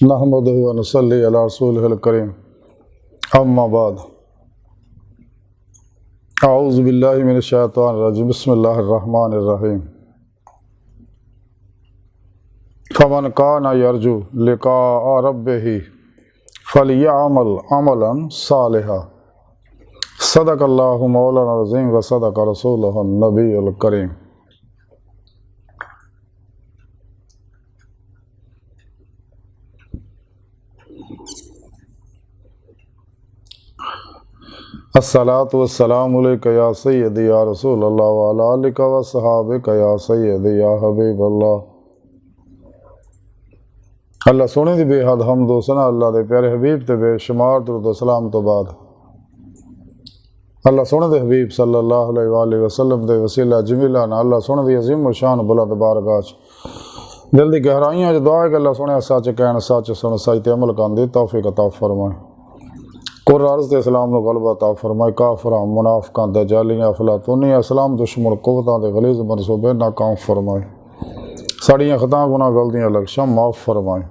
नहमदुहु व नसल्ली अला रसूलिहिल करीम अम्मा बाद अऊज़ु बिल्लाहि मिनश शैतानिर रजीम बिस्मिल्लाहिर रहमानिर रहीम फमन काना यरजू लिक़ाअ रब्बिही फलियअमल अमलन सालिहा सदक़ल्लाहु मौलाना अज़ीम व सदक़ रसूलुहुन नबियुल करीम। अस्सलातु वस्सलामु अलैका या सय्यदी या रसूलल्लाह व अला आलिका व सहाबिका या सय्यदी या हबीबल्लाह। अल्लाह सोने दी बेहद हम्द व सना अल्लाह दे प्यारे हबीब ते बेशुमार दुरूद व सलाम तो बाद अल्लाह सोने दे हबीब सल्लल्लाहु अलैहि वसल्लम दे वसीला जमीला ना अल्लाह सोने दी अजीम व शान बुलंद बारगाह दिल दी गहराइयां च दुआ है कि अल्लाह सोने सच कहन सच सुन सच ते अमल करन दी तौफीक अता फरमाए। कुरान ते इस्लाम को गलबा अता फरमाए। काफिरां मुनाफिकां दजालियां अफलातूनियां इस्लाम दुश्मन कुव्वतां दे गलीज़ मनसूबे नाकाम फरमाए। साड़ियां खता गुनाह गलतियां लक्ष्यां माफ़ फरमाए।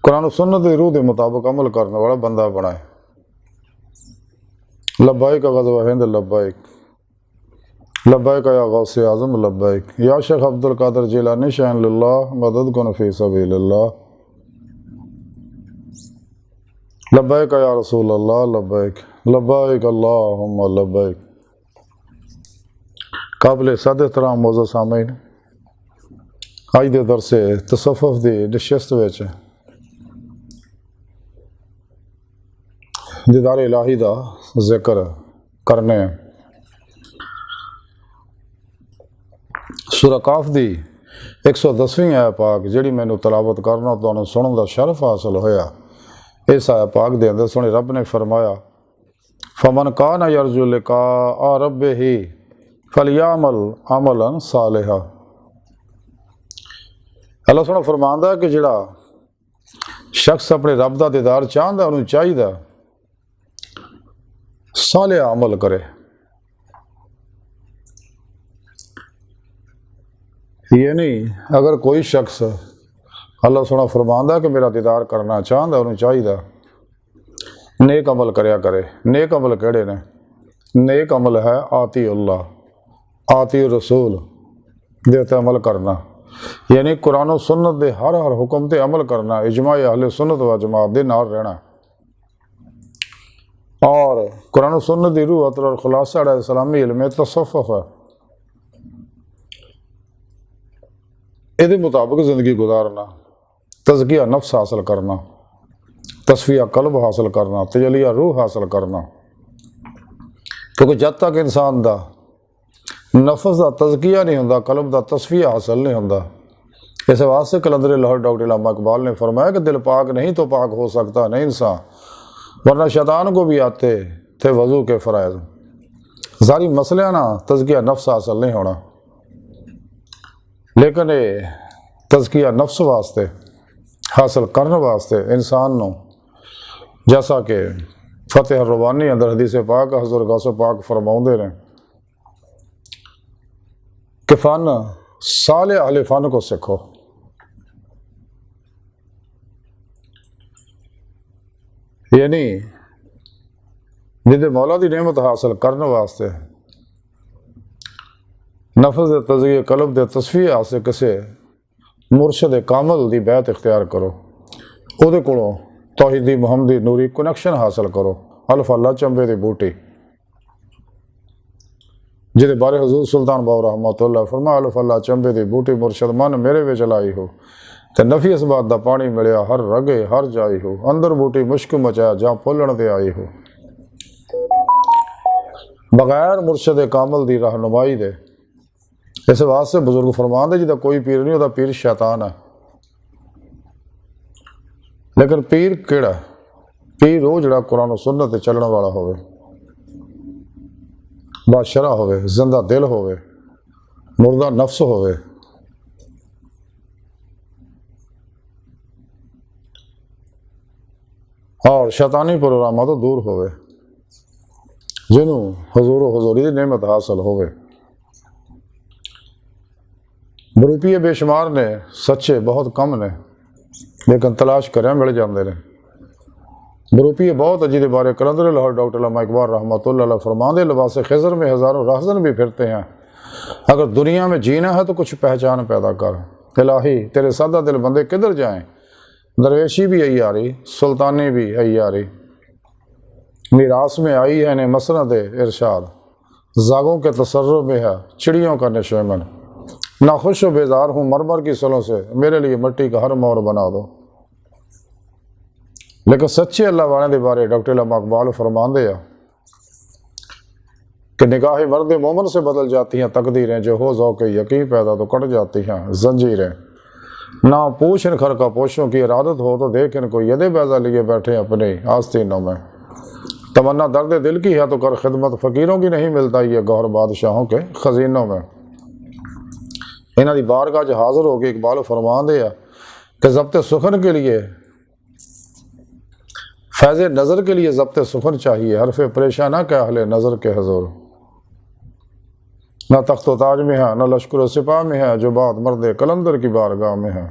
कुरान सुन्नत दी रूह के मुताबिक अमल करने वाला बंदा बनाए। लब्बाइक ग़ज़वा हिंद लब्बाइक लब्बाइक या गौसे आज़म लब्बाइक या शेख अब्दुल कादिर जिलानी शान लिल्लाह मदद कुन फ़ी सबीलिल्लाह लब्बाइक या रसूल अल्लाह लब्बाइक लब्बाइक अल्लाहुम्मा लब्बाइक। काबिल सद एहतराम मौजूद सामीन अज दे दरसे तसव्वुफ़ दी नशिस्त विच दीदार इलाही दा जिक्र करने सूरह काफ दी 110वीं आया पाक जिहड़ी मैनू तलावत करना तुहानूं सुनन दा शरफ हासिल होया। इस आया पाक दे अंदर सोने रब ने फरमाया फमन काना यरजू लिक़ाअ रब्बिही फलियअमल अमलन सालिहा। अल्लाह सोना फरमांदा है कि जिहड़ा शख्स अपने रब दा दीदार चाहता उन्होंने चाहिए सालिहा अमल करे। ये नहीं अगर कोई शख्स अल्लाह सोना फरमांदा कि मेरा दीदार करना चाहता उन्होंने चाहिए नेक अमल करया करे। नेक अमल केड़े ने? नेक अमल है आती अल्लाह आती रसूल देते अमल करना, यानी कुरान और सुन्नत दे हर हुक्म ते अमल करना, इजमा अहले सुन्नत व जमात दे नाल रहना। और कुरान और सुन्नत दी रूह और खुलासा इस्लामी इल्म तसव्वुफ़ है। इहदे मुताबिक जिंदगी गुजारना, तज़किया नफ्स हासिल करना, तस्फिया कल्ब हासिल करना, तजलिया रूह हासिल करना। क्योंकि जब तक इंसान दा नफ्स का तज़किया नहीं होंदा, कल्ब का तस्फिया हासिल नहीं होंदा। इस वास्ते कलंदर लाहौर डॉक्टर इल्लामा इकबाल ने फरमाया कि दिल पाक नहीं तो पाक हो सकता नहीं इंसान, वरना शैतान को भी आते थे वज़ू के फ़राइज़। सारी मसले ना तज़किया नफ्स हासिल नहीं होना, लेकिन ये तज़किया नफ्स वास्ते हासिल करने वास्ते इंसान को जैसा कि फतेह रवानी अंदर हदीस पाक हज़रत गौस पाक फरमाउंदे ने कि फ़न साले अहले फ़न को सीखो। यानी जिदे मौला की नेमत हासिल करने वास्ते नफ्स दे तज़किया कल्ब दे तस्फिया वास्ते किसी मुर्शद कामल की बैत इख्तियार करो, उहदे कोलों तौहीदी मुहम्मदी नूरी कनैक्शन हासिल करो। अल्फा चंबे की बूटी जिहदे बारे हजूर सुल्तान बाबू रहमतुल्लाह फरमाया अल्फा चंबे की बूटी मुर्शद मन मेरे विच लाई हो ते नफी इस बात का पानी मिलिया हर रगे हर जाई हो, अंदर बूटी मुश्क मचाया जहाँ फुलण ते आई हो। बगैर मुर्शद कामल की रहनुमाई दे इस वास्ते बुजुर्ग फरमाते जिदा कोई पीर नहीं वह पीर शैतान है। लेकिन पीर केड़ा? पीर वो जड़ा कुरान सुन्नत चलने वाला होवे, बादशाह होवे, जिंदा दिल होवे, मुर्दा नफ्स होवे। और शैतानी प्रोग्रामों तो दूर होवे, जिन्हों हजूर हजूरी की नेमत हासिल होवे। बरूपीए बेशुमार ने, सच्चे बहुत कम ने, लेकिन तलाश करें मिल जाते हैं। बरूपीए बहुत जिहदे बारे कलंदर लाहौर डॉक्टर अल्लामा इकबाल रहमतुल्लाह अलैह फरमांदे, लिबास खिज़र में हज़ारों राहज़न भी फिरते हैं, अगर दुनिया में जीना है तो कुछ पहचान पैदा कर। इलाही तेरे सादा दिल बंदे किधर जाएं, दरवेशी भी अय्यारी, सुल्तानी भी अय्यारी, मीरास में आई है ने मसनद इरशाद, जागों के तसर्रुफ में है चिड़ियों का नशेमन, ना खुश व बेजार हूँ मरमर की सलों से, मेरे लिए मिट्टी का हर मोर बना दो। लेकिन सच्चे अल्लाह वाले के बारे डॉक्टर अल्लामा इकबाल फरमांदे आ कि निगाहें मर्द मोमन से बदल जाती हैं तकदीरें, जो हो ज़ौक़ यकीन पैदा तो कट जाती हैं जंजीरें, ना पूछ इन खर का पोशों की इरादत हो तो देख इनको यदे बैजा लिए बैठे अपने आस्तीनों में, तमन्ना दर्द दिल की है तो कर खिदमत फ़कीरों की, नहीं मिलता ये गौहर बादशाहों के खजीनों में। इन्हों की बारगाह च हाज़िर हो के इकबाल फरमांदे आ कि ज़ब्त सुखन के लिए, फैज़ नज़र के लिए ज़ब्त सुखन चाहिए, हरफ़ परेशान ना क्या अहले नज़र के हज़ूर, ना तख्त ताज में है ना लश्कर सिपा में है, जो बात मर्द कलंदर की बारगाह में है।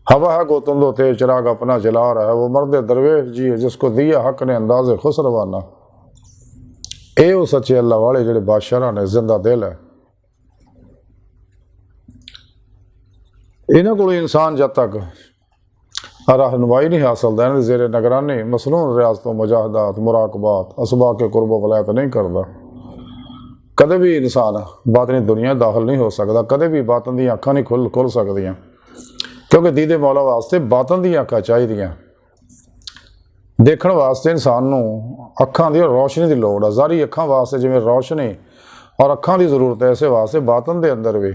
हवा है गो तुंदो तेज चिराग अपना जला रहा है, वो मर्द दरवेश जी है जिसको दिया हक ने अंदाज़े खुसरवाना। ए वो सच्चे अल्लाह वाले जेड़े बादशाह ने जिंदा दिल है, इन्हों को इंसान जब तक रहनुमाई नहीं हासिल दैन जेर निगरानी मसनून रियासतों मुजाहदात मुराकबात असबा के कुर्ब वलायत नहीं करता, कदे भी इंसान बातनी दुनिया दाखिल नहीं हो सकता, कदे भी बातन दी अखां नहीं खुल सकदियां, क्योंकि दीदे मौला वास्ते बातन दी अखां चाहिदियां। देखण वास्ते इंसान नूं अखां दी रोशनी की लोड़ है, ज़ारी अखां वास्ते जिवें रोशनी और अखां की जरूरत है, इसे वास्ते बातन के अंदर भी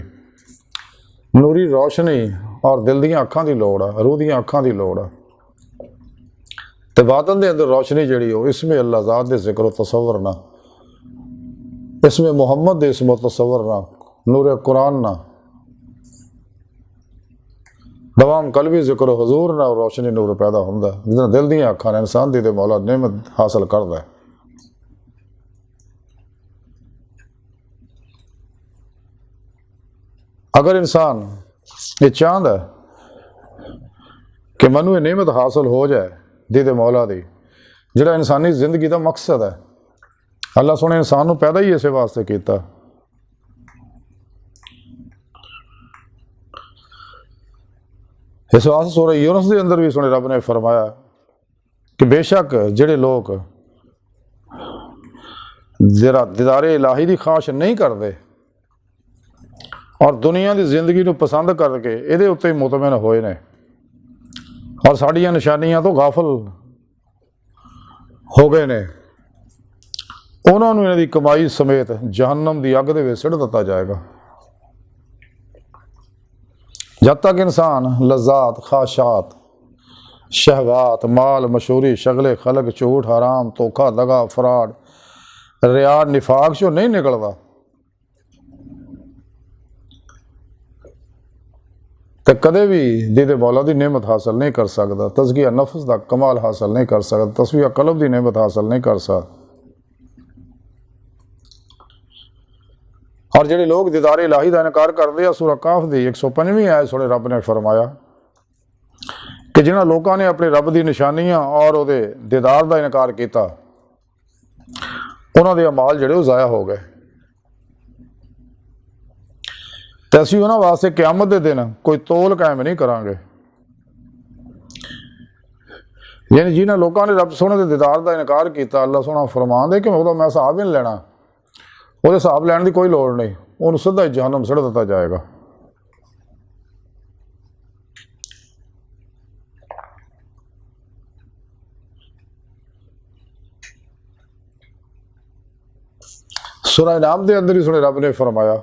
नूरी रोशनी और दिल दी अखां की लोड़ है, रूह दी अखां की लोड़ है। तो बातन के अंदर रोशनी जिहड़ी हो इसमें अल्लाह ज़ात दे जिक्र तसव्वुर ना, इसमें मुहम्मद दे इसम तसव्वुर ना, नूर कुरान ना, दवाम कलबी जिक्र हजूर ना रोशनी नूर पैदा होंदा, जिस दिल दी अखां ने इंसान दी दे मौला नेमत हासिल करदा है। अगर इंसान ये चाहता है कि मनु ये नेमत हासिल हो जाए दीदे मौला दी, जिहड़ा इंसानी जिंदगी का मकसद है, अल्लाह सोने इंसान को पैदा ही इस वास्ते किया। इस वास्ते सूरह यूनुस के अंदर भी सुने रब ने फरमाया कि बेशक जिहड़े लोग जरा दीदारे इलाही की ख्वाहिश नहीं करते और दुनिया की जिंदगी को पसंद करके ये उत्ते मुतमिन होए ने और साड़ियाँ निशानियां तो गाफिल हो गए ने, उन्होंने इन्हों की कमाई समेत जहन्नम की अग दे विच सिट दिता जाएगा। जब तक इंसान लज्जात ख्वाहिशात शहवात माल मशहूरी शगले खलक झूठ हराम धोखा दगा फराड रिया निफाक चो नहीं निकलता, तो कदे भी दीदे मौला की नेमत हासिल नहीं कर सकता, तज़किया नफ्स का कमाल हासिल नहीं कर सकता, तस्वीर कलब की नेमत हासिल नहीं कर सकता। और जिहड़े लोग दीदारे इलाही का इनकार करते हैं, सूरह काफ की 105वीं आयत सुने रब ने फरमाया कि जिन्होंने लोगों ने अपने रब की निशानियां और वो दीदार का इनकार किया, उन्होंने अमाल जिहड़े ज़ाया हो गए। तो असीं उन्होंने वास्ते क़यामत के दिन कोई तोल कायम नहीं करांगे, यानी जिन्होंने लोगों ने रब सोने के दीदार का इनकार किया, अल्लाह सोना फरमांदे कि मैं हिसाब ही नहीं लेना, वो हिसाब लैण की कोई लोड़ नहीं, उन्होंने सीधा ही जहन्नम सिट दिता जाएगा। सूरह इनाम के अंदर ही सुने रब ने फरमाया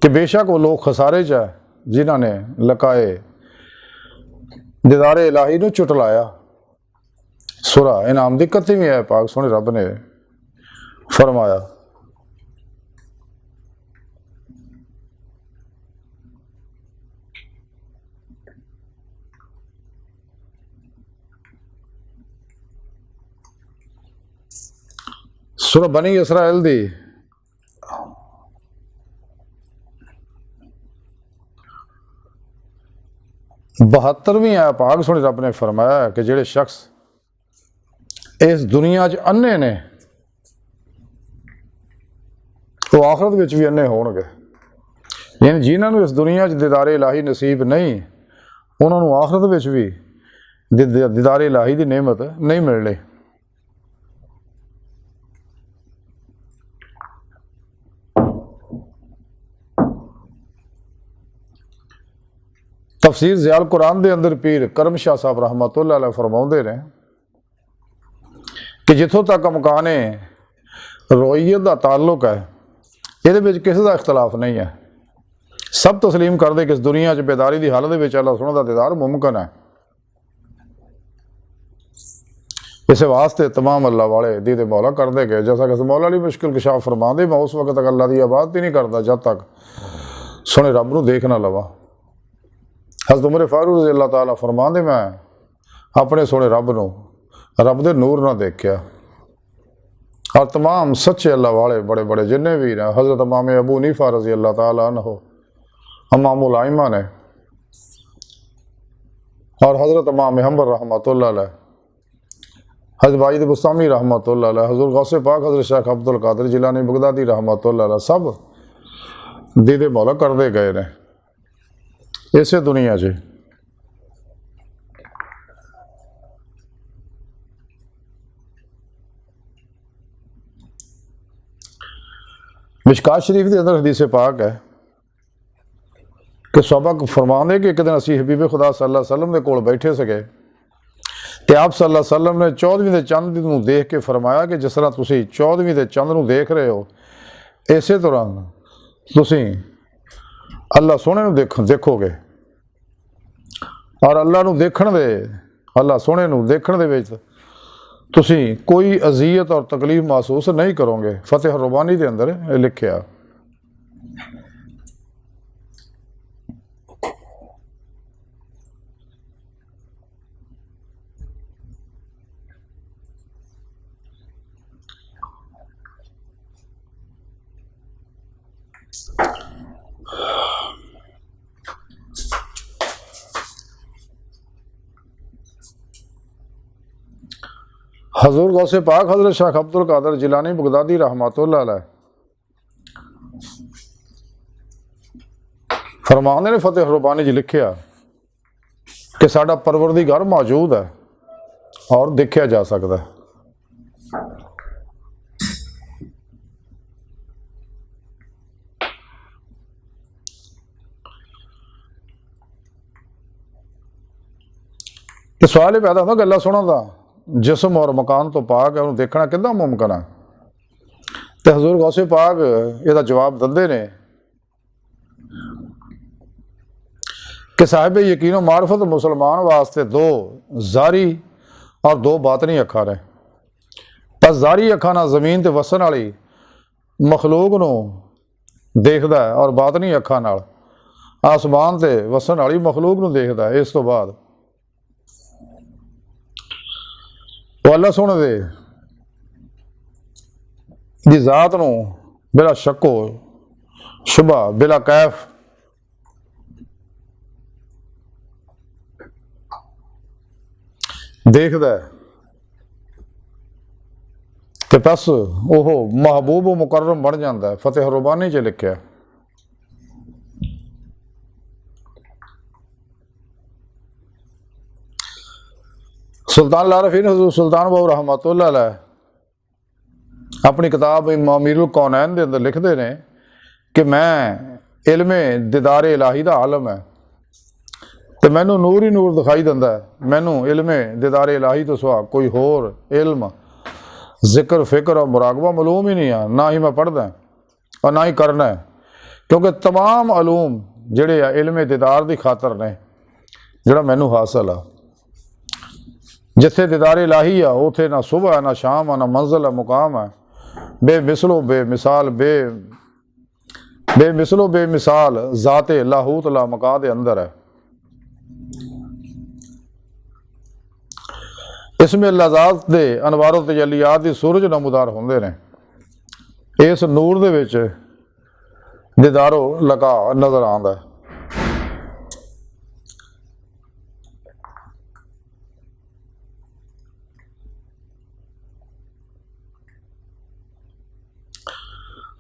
कि बेशक वो लोग खसारे च है जिन्होंने लकाए दीदारे इलाही नूं चुटलाया। सूरह इनाम की 31वीं आयत पाक सुने रब ने फरमाया सूरह बनी इसराइल दी 72ਵੀਂ आया पाक सुनी रब ने फरमाया कि जेड़े शख्स इस दुनिया च अन्ने ने वो आखरत विच भी अन्ने होणगे। यानी जिन्होंने इस दुनिया च दीदारे इलाही नसीब नहीं, उन्होंने आखरत विच भी दीदारे इलाही की नेमत नहीं मिलनी। तफसीर ज़ियाल कुरान के अंदर पीर करम शाह साहब रहमतुल्लाह अलैह फरमाउंदे ने कि जिथों तक मकाने रोईयत का ताल्लुक है, ये किसी का इख्तलाफ नहीं है। सब तस्लीम करते कि इस दुनिया च बेदारी की हालत में अल्लाह सुने का दीदार मुमकिन है। इस वास्ते तमाम अल्लाह वाले दीदे मौला करते गए। जैसा कि मौला अली मुश्किल कशाफ फरमाते, मैं उस वक्त तक अल्लाह की इबादत ही नहीं करता जब तक सोने रब नूं देख ना लवा। हज़रत उमर फारूक रज़ी अल्लाह ताला फरमाते, मैं अपने सोने रब नूं रब दे नूर ना देखिया। और तमाम सच्चे अल्लाह वाले बड़े बड़े जिन्ने भी ने, हज़रत इमाम अबू हनीफा रज़ी अल्लाह ताला अन्हु, इमामुल आइम्मा ने, और हज़रत इमाम हम्बर रहमतुल्लाह अलैह, हज़रत वाहिद बुस्तामी रहमतुल्लाह अलैह, हुज़ूर गौसे पाक हज़रत शेख अब्दुल कादिर जिलानी बगदादी रहमतुल्लाह अलैह, सब दीदे मौला करते गए ने इसे दुनिया च। मिशकात शरीफ के अंदर हदीस पाक है कि सहाबा फरमाते कि एक दिन असी हबीब खुदा सल्लल्लाहु अलैहि वसल्लम के कोल बैठे सके तो आप सल्लल्लाहु अलैहि वसल्लम ने 14वीं के चंद नूं देख के फरमाया कि जिस तरह तुसीं 14वीं के चंद नूं देख रहे हो, इसे तरह तुसीं अल्लाह सोहणे नूं देखोगे। और अल्लाह नूं देखण दे, अल्लाह सोहणे नूं देखण दे विच तुसीं कोई अजियत और तकलीफ महसूस नहीं करोगे। फतेह रुबानी के अंदर लिखिया। हजूर गौसे पाक हज़रत शेख अब्दुल कादिर जिलानी बगदादी रहमतुल्लाह अलैह फरमाते ने फतेह रुबानी जी लिखिया कि साडा परवरदिगार मौजूद है और देखा जा सकता है। तो सवाल ये पैदा होता कि अल्लाह सोहना दा जिसम और मकान तो पाक है, उन्हें देखना कितना मुमकिन है। तो हजूर गौसे पाक इसका जवाब दिंदे ने कि साहिब यकीन मार्फत मुसलमान वास्ते दो जारी और दो बातनी अखा ने। पर जारी अखा ना जमीन ते वसन वाली मखलूक नूं देखदा है और बातनी अखा नाल आसमान ते वसन वाली मखलूक नूं देखदा है। इस तो बाद वो अल्लाह सोहणे दे दी जात नूं बिला शक्को शुबा बिला कैफ देखदा है ते बस ओह महबूब मुकर्रम बन जाता है। फतेह रुबानी च लिखिया। सुल्तान लारफीन हज़रत सुल्तान बाहू रहमतुल्लाह अलैह अपनी किताब अमीरुल कौनैन के अंदर लिखते हैं कि मैं इल्मे दीदारे इलाही का आलम है, तो मैनू नूर ही नूर दिखाई दिंदा है। मैनू इल्मे दीदारे इलाही तो सिवा कोई होर इल्म जिक्र फिक्र और मुराकबा मालूम ही नहीं है, ना ही मैं पढ़दा और ना ही करना है। क्योंकि तमाम अलूम जिहड़े आ इल्मे दीदार की खातर ने, जिहड़ा मैनू हासिल आ। जिथे दीदारे इलाही आ उथे ना सुबह है, ना शाम है, ना मंजिल है, मुकाम है। बेमिसलो बेमिसाल बेमिसलो बेमिसाल ज़ाते लाहूत ला मका दे अंदर है। इसमें अल्लाह दे अनवारो तजलियात दी सूरज नमूदार होंदे ने। इस नूर दे विच दीदारो लगा नज़र आंदा है।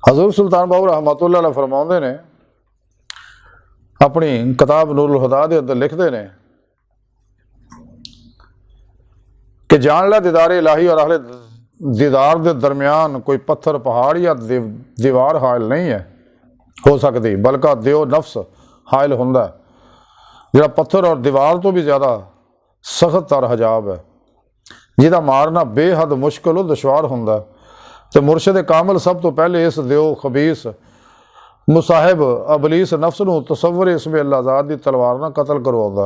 हजूर सुल्तान बाहू रहमतुल्लाह अलैह फरमाउंदे ने अपनी किताब नूरुल हुदा दे अंदर लिखते हैं कि जान ला दीदार इलाही और अहले दीदार के दरम्यान कोई पत्थर पहाड़ या दीवार हायल नहीं है हो सकती, बल्कि दियो नफ्स हायल होंदा जिहड़ा पत्थर और दीवार तो भी ज़्यादा सख्त तर हजाब है, जिहदा मारना बेहद मुश्किल और दुशवार होंदा। तो मुर्शद कामल सब तो पहले इस दियो खबीस मुसाहिब अबलीस नफ्स नूं तसव्वुर इसमें अल्लाह ज़ात दी तलवार नाल कतल करवाउंदा,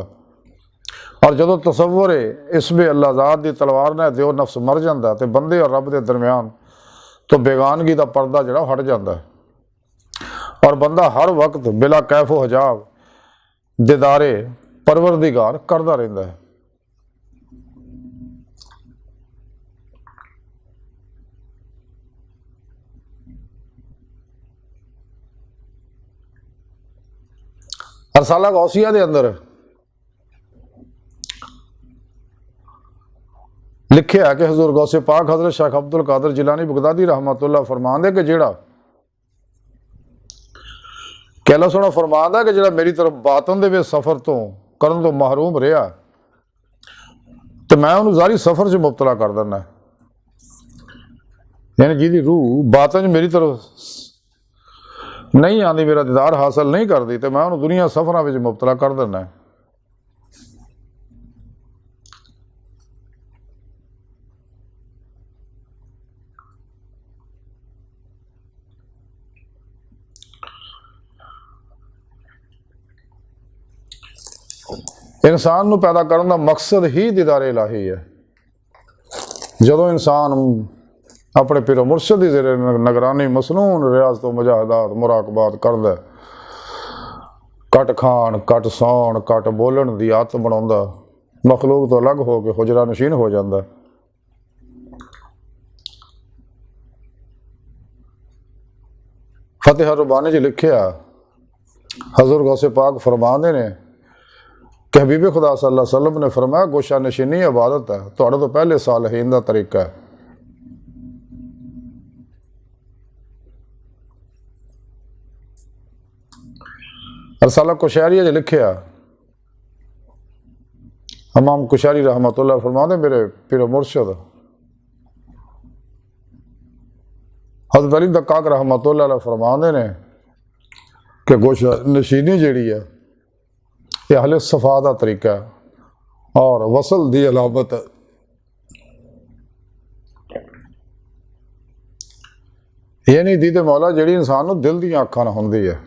और जदों तसव्वुर इसमें अल्लाह ज़ात दी तलवार नाल दियो नफ्स मर जांदा ते बंदे और रब के दरम्यान तो बेगानगी का पर्दा जिहड़ा हट जाता है, और बंदा हर वक्त बिला कैफो हजाब दीदारे परवरदिगार करता रहिंदा है। रसाला गौसिया के अंदर लिखे है कि हजूर गौसे पाक हजरत शेख अब्दुल कादिर जिलानी बगदादी रहमतुल्लाह फरमांदे कि जेड़ा कहला सोना फरमांदा कि जेड़ा मेरी तरफ बातन दे सफर तो करन तो महरूम रहा तो मैं उन्होंने जारी सफर च मुबतला कर देना, यानी जिहदी रूह बातन मेरी तरफ नहीं आती, मेरा दीदार हासिल नहीं करती, तो मैं उन्होंने दुनिया सफर में मुबतला कर देना है। इंसान नूं पैदा करने का मकसद ही दीदार इलाही है। जदों इंसान अपने पिरो मुर्शद की ज़ेरे निगरानी मसनून रियाज तो मुजाहदात मुराकबात करदा, घट खाण घट सौण घट बोलन की आदत बनाउंदा, मखलूक तो अलग हो के हुजरा नशीन हो जाता। फतेह रुबानी च लिखिया हजूर गौसे पाक फरमांदे ने कि हबीब खुदा सल्लल्लाहु अलैहि वसल्लम ने फरमाया गोशा नशीनी इबादत है, तुहाडे तो पहले सालहीन का तरीका है। रसाला कुशैरी च लिखिया इमाम कुशैरी रहमतुल्लाह फरमाते मेरे पीर मुर्शद हज़रत अली दक्काक रहमतुल्लाह फरमाते ने कि गोशा नशीनी जिहड़ी है यह अहले सफा का तरीका है और वसल की अलामत है। ये नहीं दी तो मौला जिहड़ी इंसान नूं दिल दी अखां नाल हुंदी है।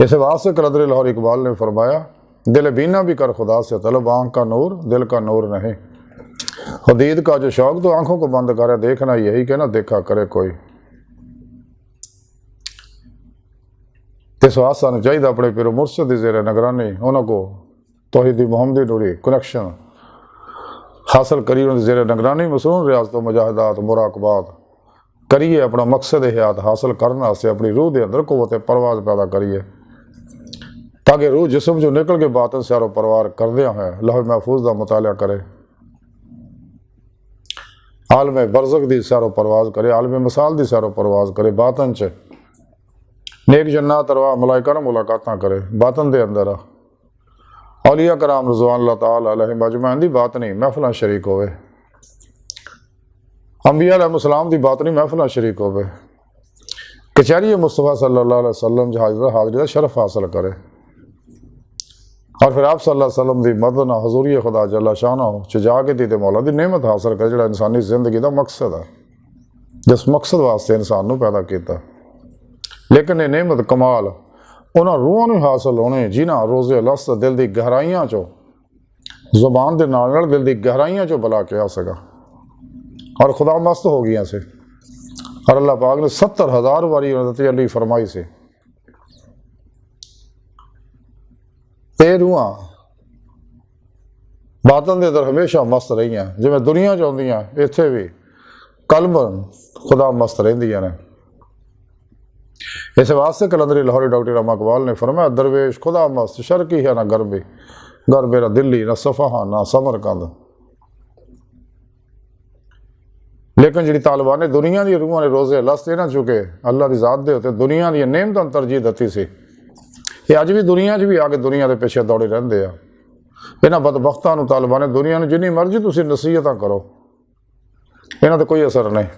इस वास्ते कलंदर लाहौर इकबाल ने फरमाया दिल बीना भी कर खुदा से तलब, आँख का नूर दिल का नूर नहीं, हदीद का जो शौक तो आंखों को बंद करे, देखना यही कि ना देखा करे कोई। इस वास्ते सानूं चाहिए अपने पिरो मुर्शद की ज़ेरे निगरानी उन्होंने तौहीदी मुहम्मदी नूरी कनैक्शन हासिल करिए, उन्होंने ज़ेरे निगरानी मसनून रियाज़त मुजाहिदात मुराकबात करिए, अपना मकसद हयात हासिल करने वास्ते अपनी रूह के अंदर कुव्वत परवाज़ पैदा करिए, ताकि रूह जिसम जो निकल के बातन सैरो परवार करदिया हुए लौह महफूज का मुताला करे, आलम बरज़ख की सैरो परवाज करे, आलम मिसाल की सैरो परवाज करे, बातन च नेक जन्नात अरवाह मलाइका नाल मुलाकातां करे, बातन दे अंदर औलिया कराम रज़वान अल्लाह ताला अलैहिम अजमईन दी बात नहीं महफिलां शरीक होवे, अंबिया अलैहिस्सलाम दी बात नहीं महफिलां शरीक होवे, कचहरी मुस्तफ़ा सल्लल्लाहु अलैहि वसल्लम हाज़री का शरफ हासिल करे, और फिर आप सल्लल्लाहु अलैहि वसल्लम की मदद हजूरी खुदा जल्ला शाह च जाके दी मौला की नेमत हासिल करे, जो इंसानी जिंदगी का मकसद है, जिस मकसद वास्ते इंसान को पैदा किया। लेकिन ये नेमत कमाल उन्होंने रूहां नूं हासिल होने जिन्हें रोज़े लस्त दिल की गहराइयां चो जुबान के नाल दिल की गहराइयां चो बुला के आ सका, और खुदा मस्त हो गया से, और अल्लाह पाक ने 70,000 वारी तजल्ली फरमाई से। ये रूहां बातन के अंदर हमेशा मस्त रही हैं, जिवें दुनिया चाहदियां इत्थे भी कलबन खुदा मस्त रहिंदियां ने। इस वास्ते कलंदरी लाहौरी डॉक्टर रामा इकबाल ने फरमाया दरवेश खुदा मस्त शर्की है ना गरबी, गरबेरा दिल्ली ना सफ़हा ना समरकंद, लेकिन जी तालिबान ने दुनिया दी रूहां ने रोजे लस ना चुके अल्लाह की जात दे उत्ते दुनिया दी नेमतां तरजीह दी सी। ये अज भी दुनिया भी आके दुनिया के पिछे दौड़े रहते हैं। इन्होंने बदबख्तां नूं तालिबान ने दुनिया में जिन्नी मर्जी तुसीं नसीहतां करो, इन्हां ते कोई असर नहीं।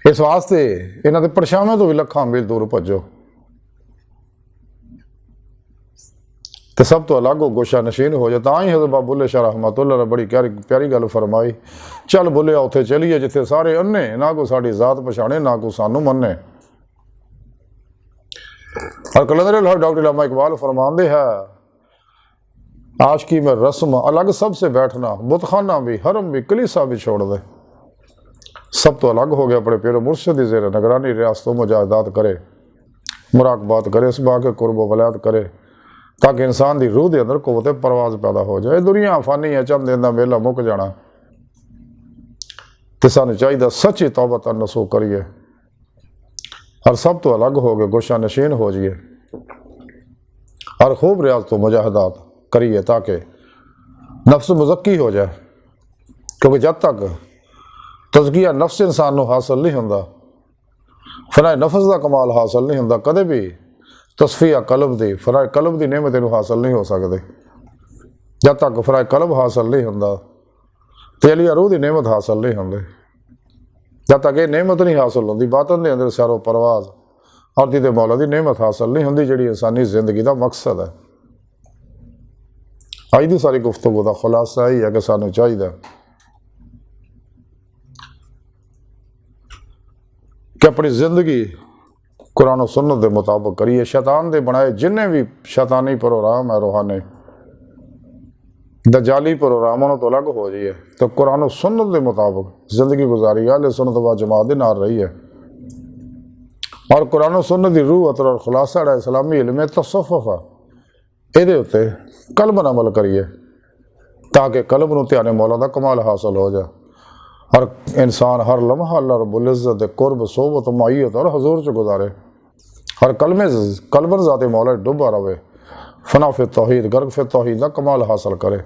इस वास्ते इन्हां दे परछावें तो भी लखां मील दूर भजो तो सब तो अलग हो गोशा नशीन हो जाए। तां ही हज़रत बाबा बुल्ले शाह रहमतुल्लाह ने बड़ी प्यारी गल फरमाई, चल बुल्लिया उत्थे चलीए जिथे सारे अन्ने, ना कोई साडी जात पछाणे ना कोई सानू मन्ने। और कलंदर डॉक्टर इलामा इकबाल फरमाते है, आशिकी में रस्म अलग सबसे बैठना, बुतखाना भी हरम भी कलीसा भी छोड़ दे। सब तो अलग हो गया अपने पेरो मुर्शद की ज़ेर निगरानी रियासतों मुजाहिदात करे, मुराकबात करे, इस बाके कुर्ब वलायत करे, ताकि इंसान की रूह के अंदर कुव्वत परवाज पैदा हो जाए। दुनिया फानी है, चंद दिन का मेला मुक जाना। तो सानू चाहिए सच्ची तौबत नसो करिए और सब तो अलग हो गए गोशा नशीन हो जाइए और खूब रियाज तो मुजाहिदात करिए ताकि नफ्स मुज़क्की हो जाए। क्योंकि जब तक तज़किया नफ्स इंसान को हासिल नहीं होंदा, फनाए नफ्स का कमाल हासिल नहीं होंदा, कदे भी तस्फिया कलब दी फराए कलब की नेमत इनू हासिल नहीं हो सकती। जब तक फराए कलब हासिल नहीं होंदा तेलिया रूह की नेमत हासिल नहीं होंदी। जब तक ये नेमत नहीं हासिल होंदी बातन के अंदर सैरो परवाज और दीदे मौला की नेमत हासिल नहीं होंदी, जिहड़ी इंसानी जिंदगी का मकसद है। अज की सारी गुफ्तगू का खुलासा यही है कि सानू चाहिए कि अपनी जिंदगी कुरान और सुन्नत के मुताबिक करिए। शैतान के बनाए जिन्हें भी शैतानी प्रोग्राम है, रूहानी दजाली प्रोग्रामों तो अलग हो जाइए तो कुरान और सुन्नत के मुताबिक जिंदगी गुजारी है। सुन्नत व जमात के नाल रही है और कुरान और सुन्नत की रूह अतर और खुलासा इस्लामी इल्म तसव्वुफ है, ये उत्ते कल्ब अमल करिए ताकि कल्ब नूं ध्याने मौला का कमाल हासिल हो जाए और इंसान हर लम्हा अल्लाह रब्बुल इज़्ज़त कुर्ब सोबत मायत और हजूर च गुजारे और कलमन ज़ाते मौला डुबा रहे, फना फिर तौहीद गर्ग फिर तौहीद का कमाल हासिल करे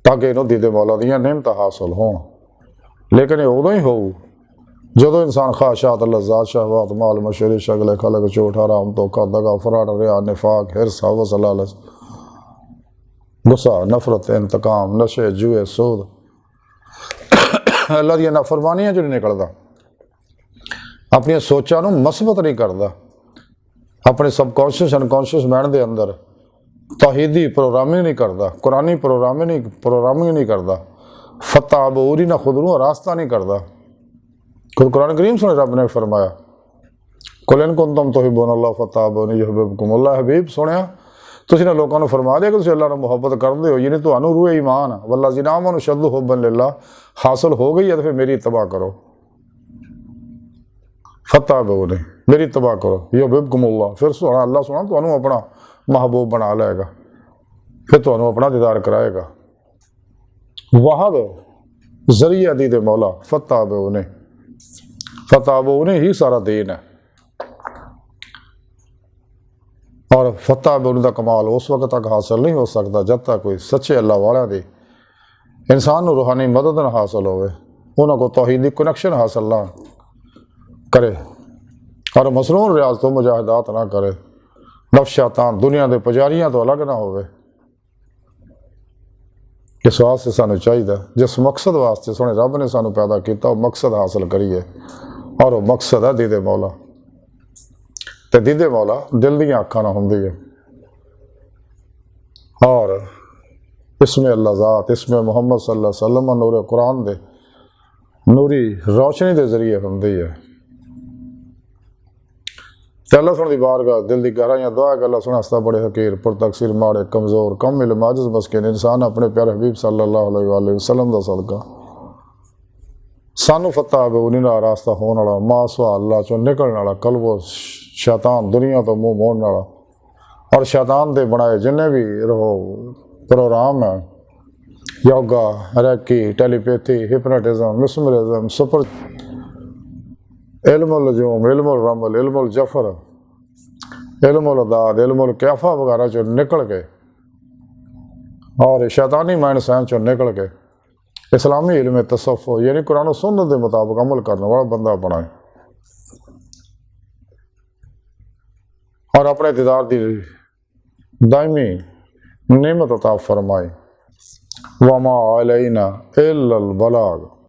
ताकि इन्हों दीदे मौला दियां नेमत हासिल हों। लेकिन ये उदों ही हो जो इंसान ख्वाहिशात लज़्ज़ात शहवात माल मशहूरी शगल खलक झूठ हराम धोखा दगा फराड रिया निफाक हिर्स हवस लालच गुस्सा नफरत इंतकाम नशे जुए सूद अल्लाह दी नाफरमानियां जो निकलता, अपनी सोचा नूं मसबत नहीं करता, अपने सबकॉन्शियस अनकॉन्शियस माइंड के अंदर तौहीदी प्रोग्रामिंग नहीं करता, कुरानी प्रोग्रामिंग नहीं करता, फतह अबूरी ना खुद नूं रास्ता नहीं करता। खुद कुरान करीम सुने रब ने फरमाया कुल इन कुंतुम तुहिब्बूनल्लाह फत्तबिऊनी युहिब्बुकुमुल्लाह। हबीब सुनिया तुसीं लोगों को फरमा दिया कि तुसीं अल्लाह ने मुहब्बत करते हो, यानी तुहानूं रूह ईमान वल्लज़ीना आमनू अशद्दु हुब्बन लिल्लाह हासिल हो गई है तो फिर मेरी इत्तबा करो, फत्तबिऊनी मेरी इत्तबा करो, युहिब्बुकुमुल्लाह। फिर सुना अल्लाह सुना तुहानूं अपना महबूब बना लेगा, फिर तुहानूं अपना दीदार कराएगा। वहाब जरिया दी दे मौला फत्तबिऊनी ही सारा दीन है और फत्तबिऊनी का कमाल उस वक्त तक हासिल नहीं हो सकता जब तक कोई सच्चे अल्लाह वाले दी इंसान को रूहानी मदद ना हासिल होवे, उन्होंने को तौहीदी कनेक्शन हासिल ना करे और मसनून रियाज तो मुजाहिदात ना करे, नफ्स शैतान दुनिया के पुजारियों तो अलग ना होवे। इस वास्ते सानू चाहिए जिस मकसद वास्ते सोने रब ने सानू पैदा किया वो मकसद हासिल करिए और वो मकसद है दीदे मौला। तो दीदे मौला दिल दियाँ अखां ना हुंदी है और इसमें अल्लाह ज़ात इसमें मुहम्मद सल्लल्लाहु अलैहि वसल्लम नूर कुरान दे नूरी रोशनी के जरिए हुंदी है। तो अल्लाह सुन दी बारगाह दिल की गहराइयां दुआ है अल्लाह सुना हस्ता बड़े हकीर पुर तकसीर माड़े कमज़ोर कम इल्म आजिज़ मस्किन इंसान अपने प्यारे हबीब सल्लल्लाहु अलैहि वसल्लम का सदका सानू फत्तबिऊनी दा रास्ता होने वाला मासवा अल्लाह चो निकलने वाला कल्बो शैतान दुनिया तो मुँह मोड़ने वाला और शैतान के बनाए जिन्हें भी रहो प्रोग्राम है yoga reiki telepathy hypnotism mesmerism super इल्मुल नजूम इल्मुल रमल इल्मुल जफर इल्मुल अदाद इल्मुल कैफा वगैरह चो निकल के और शैतानी माइंड सहन चो निकल के इस्लामी इल्म तसव्वुफ यानी कुरान और सुन्नत के मुताबिक अमल करने वाला बंदा बनाए और अपने दीदार की दायमी नेमत अता फरमाए। वमा अलैना इल्लल बलाग।